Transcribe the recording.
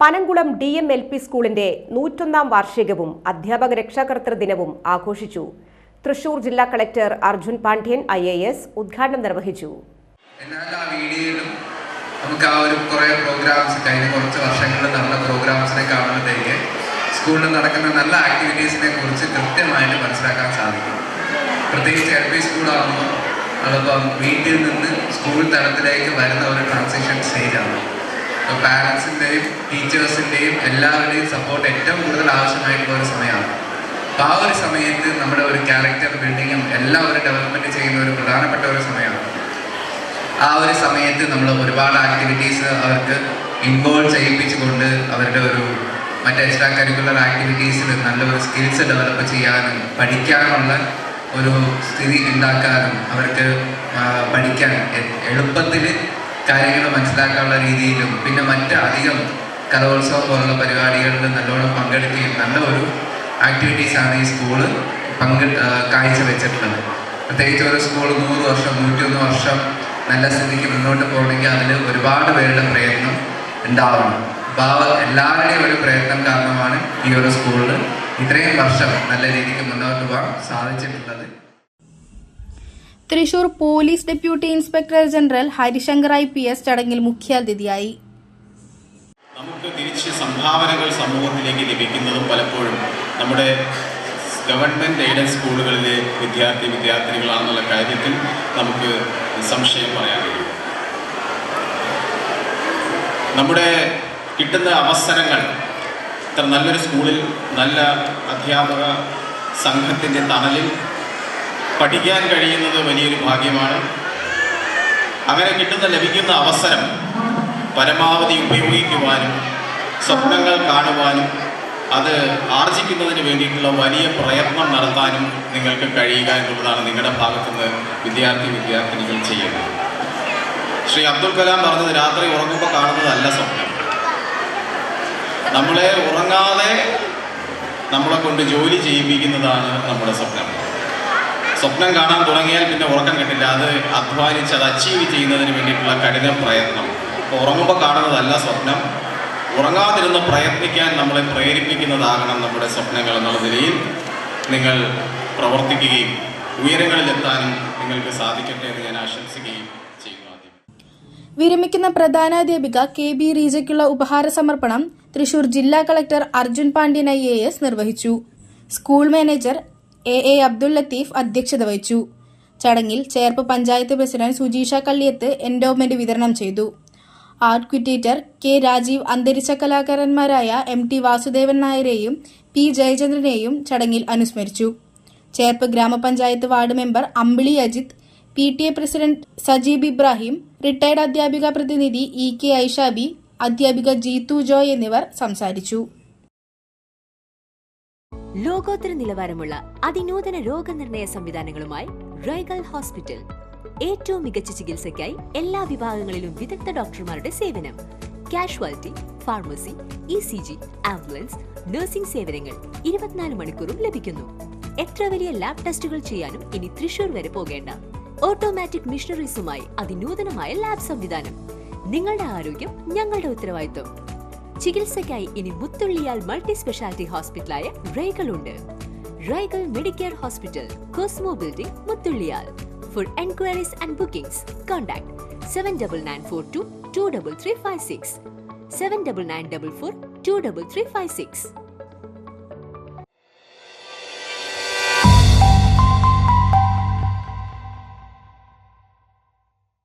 Panamkulam DMLP സ്കൂളിന്റെ 101ാം വാർഷികവും അധ്യാപക രക്ഷാകർതൃ ദിനവും ആഘോഷിച്ചു. തൃശൂർ ജില്ലാ കളക്ടർ അർജുൻ പാണ്ഡ്യൻ IAS ഉദ്ഘാടനം നിർവഹിച്ചു. നമുക്ക് ആ ഒരു കുറേ പ്രോഗ്രാംസ് കഴിഞ്ഞ കുറച്ച് വർഷങ്ങളിൽ നടന്ന പ്രോഗ്രാംസിനെ കാണുമ്പോഴത്തേക്ക് സ്കൂളിൽ നടക്കുന്ന നല്ല ആക്ടിവിറ്റീസിനെ കുറിച്ച് കൃത്യമായിട്ട് മനസ്സിലാക്കാൻ സാധിക്കും. പ്രത്യേകിച്ച് LP സ്കൂളാകുമ്പോൾ അതിപ്പം വീട്ടിൽ നിന്ന് സ്കൂൾ തലത്തിലേക്ക് വരുന്ന ഒരു ട്രാൻസിഷൻ സ്റ്റേജാണ്. അപ്പോൾ പാരൻസിൻ്റെയും ടീച്ചേഴ്സിൻ്റെയും എല്ലാവരുടെയും സപ്പോർട്ട് ഏറ്റവും കൂടുതൽ ആവശ്യമായിട്ടുള്ള ഒരു സമയമാണ്. അപ്പോൾ ആ ഒരു സമയത്ത് നമ്മുടെ ഒരു ക്യാരക്ടർ ബിൽഡിങ്ങും എല്ലാവരും ഡെവലപ്മെൻറ്റ് ചെയ്യുന്ന ഒരു പ്രധാനപ്പെട്ട ഒരു സമയമാണ്. ആ ഒരു സമയത്ത് നമ്മൾ ഒരുപാട് ആക്ടിവിറ്റീസ് അവർക്ക് ഇൻവോൾവ് ചെയ്യിപ്പിച്ചുകൊണ്ട് അവരുടെ ഒരു മറ്റ് എക്സ്ട്രാ കരിക്കുലർ ആക്ടിവിറ്റീസിൽ നല്ലൊരു സ്കിൽസ് ഡെവലപ്പ് ചെയ്യാനും പഠിക്കാനുള്ള ഒരു സ്ഥിതി ഉണ്ടാക്കാനും അവർക്ക് പഠിക്കാൻ എളുപ്പത്തിൽ കാര്യങ്ങൾ മനസ്സിലാക്കാനുള്ള രീതിയിലും പിന്നെ മറ്റ് അധികം കലോത്സവം പോലുള്ള പരിപാടികളിൽ നല്ലോണം പങ്കെടുക്കുകയും നല്ല ഒരു ആക്ടിവിറ്റീസാണ് ഈ സ്കൂള് കാഴ്ചവെച്ചിട്ടുള്ളത്. പ്രത്യേകിച്ച് ഒരു സ്കൂൾ 100 വർഷം 101 വർഷം നല്ല സ്ഥിതിക്ക് മുന്നോട്ട് പോകണമെങ്കിൽ അതിൽ ഒരുപാട് പേരുടെ പ്രയത്നം ഉണ്ടാവണം. അപ്പോൾ എല്ലാവരുടെയും ഒരു പ്രയത്നം കാരണമാണ് ഈ ഒരു സ്കൂളിൽ ഇത്രയും വർഷം നല്ല രീതിക്ക് മുന്നോട്ട് പോകാൻ സാധിച്ചിട്ടുള്ളത്. Thrissur police deputy inspector general Harishankar IPS ചടങ്ങിൽ മുഖ്യാതിഥിയായി. നമുക്ക് തിരിച്ച് സംഭാവനകൾ സമൂഹത്തിലേക്ക് ലഭിക്കുന്നതും പലപ്പോഴും നമ്മുടെ ഗവൺമെൻറ് എയ്ഡഡ് സ്കൂളുകളിലെ വിദ്യാർത്ഥിനികളാണെന്നുള്ള കാര്യത്തിൽ നമുക്ക് സംശയം പറയാൻ കഴിയും. നമ്മുടെ കിട്ടുന്ന അവസരങ്ങൾ ഇത്ര നല്ലൊരു സ്കൂളിൽ നല്ല അധ്യാപക സംഘത്തിൻ്റെ തണലിൽ പഠിക്കാൻ കഴിയുന്നത് വലിയൊരു ഭാഗ്യമാണ്. അങ്ങനെ ലഭിക്കുന്ന അവസരം പരമാവധി ഉപയോഗിക്കുവാനും സ്വപ്നങ്ങൾ കാണുവാനും അത് ആർജിക്കുന്നതിന് വേണ്ടിയിട്ടുള്ള വലിയ പ്രയത്നം നടത്താനും നിങ്ങൾക്ക് കഴിയുക എന്നുള്ളതാണ് നിങ്ങളുടെ ഭാഗത്തുനിന്ന് വിദ്യാർത്ഥിനികൾ ചെയ്യുന്നത്. ശ്രീ അബ്ദുൽ കലാം പറഞ്ഞത് രാത്രി ഉറങ്ങുമ്പോൾ കാണുന്നതല്ല സ്വപ്നം, നമ്മളെ ഉറങ്ങാതെ നമ്മളെ കൊണ്ട് ജോലി ചെയ്യിപ്പിക്കുന്നതാണ് നമ്മുടെ സ്വപ്നം. സ്വപ്നം കാണാൻ തുടങ്ങിയാൽ പിന്നെ ഉറക്കം കിട്ടില്ല. അത് അധ്വാനിച്ച് അത് അച്ചീവ് ചെയ്യുന്നതിന് വേണ്ടിയിട്ടുള്ള കഠിന പ്രയത്നം. അപ്പോൾ ഉറങ്ങുമ്പോൾ കാണുന്നതല്ല സ്വപ്നം, ഉറങ്ങാതിരുന്ന് പ്രയത്നിക്കാൻ നമ്മളെ പ്രേരിപ്പിക്കുന്നതാകണം നമ്മുടെ സ്വപ്നങ്ങൾ എന്നുള്ള നിലയിൽ നിങ്ങൾ പ്രവർത്തിക്കുകയും ഉയരങ്ങളിലെത്താനും നിങ്ങൾക്ക് സാധിക്കട്ടെ എന്ന് ഞാൻ ആശംസിക്കുകയും ചെയ്യുന്നു. വിരമിക്കുന്ന പ്രധാനാധ്യാപിക KB റീജയ്ക്കുള്ള ഉപഹാര സമർപ്പണം തൃശൂർ ജില്ലാ കളക്ടർ അർജുൻ പാണ്ഡ്യൻ IAS നിർവഹിച്ചു. School manager AA Abdul Latheef അധ്യക്ഷത വഹിച്ചു. ചടങ്ങിൽ ചേർപ്പ് പഞ്ചായത്ത് പ്രസിഡന്റ് സുജീഷ കള്ളിയത്ത് എൻഡോവ്മെന്റ് വിതരണം ചെയ്തു. ആർട്ട് ക്വിറ്റേറ്റർ K രാജീവ് അന്തരിച്ച കലാകാരന്മാരായ MT വാസുദേവൻ നായരെയും P ജയചന്ദ്രനെയും ചടങ്ങിൽ അനുസ്മരിച്ചു. ചേർപ്പ് ഗ്രാമപഞ്ചായത്ത് ward member Ambili Ajith, PTA president Sajeeb Ibrahim, retired അധ്യാപിക പ്രതിനിധി EK ഐഷാബി, അധ്യാപിക ജീത്തു ജോയ് എന്നിവർ സംസാരിച്ചു. ലോകോത്തര നിലവാരമുള്ള അതിനൂതന രോഗനിർണയ സംവിധാനങ്ങളുമായി റൈഗൽ ഹോസ്പിറ്റൽ. ഏറ്റവും മികച്ച ചികിത്സയ്ക്കായി എല്ലാ വിഭാഗങ്ങളിലും വിദഗ്ധ ഡോക്ടർമാരുടെ സേവനം. Casualty, pharmacy, ECG, ambulance, nursing സേവനങ്ങൾ 24 മണിക്കൂറും ലഭിക്കുന്നു. എത്ര വലിയ ലാബ് ടെസ്റ്റുകൾ ചെയ്യാനും ഇനി തൃശൂർ വരെ പോകേണ്ട. ഓട്ടോമാറ്റിക് മിഷനറീസുമായി അതിനൂതനമായ ലാബ് സംവിധാനം. നിങ്ങളുടെ ആരോഗ്യം ഞങ്ങളുടെ ഉത്തരവാദിത്വം. ചികിത്സയ്ക്കായി ഇനി മുത്തുള്ളിയാൽ മൾട്ടി സ്പെഷ്യാലിറ്റി ഹോസ്പിറ്റലായ റൈഗൽ ഉണ്ട്. റൈഗൽ medicare hospital, Cosmo building, Muthulliyal. For enquiries and bookings, contact 7994223356, 7994423356.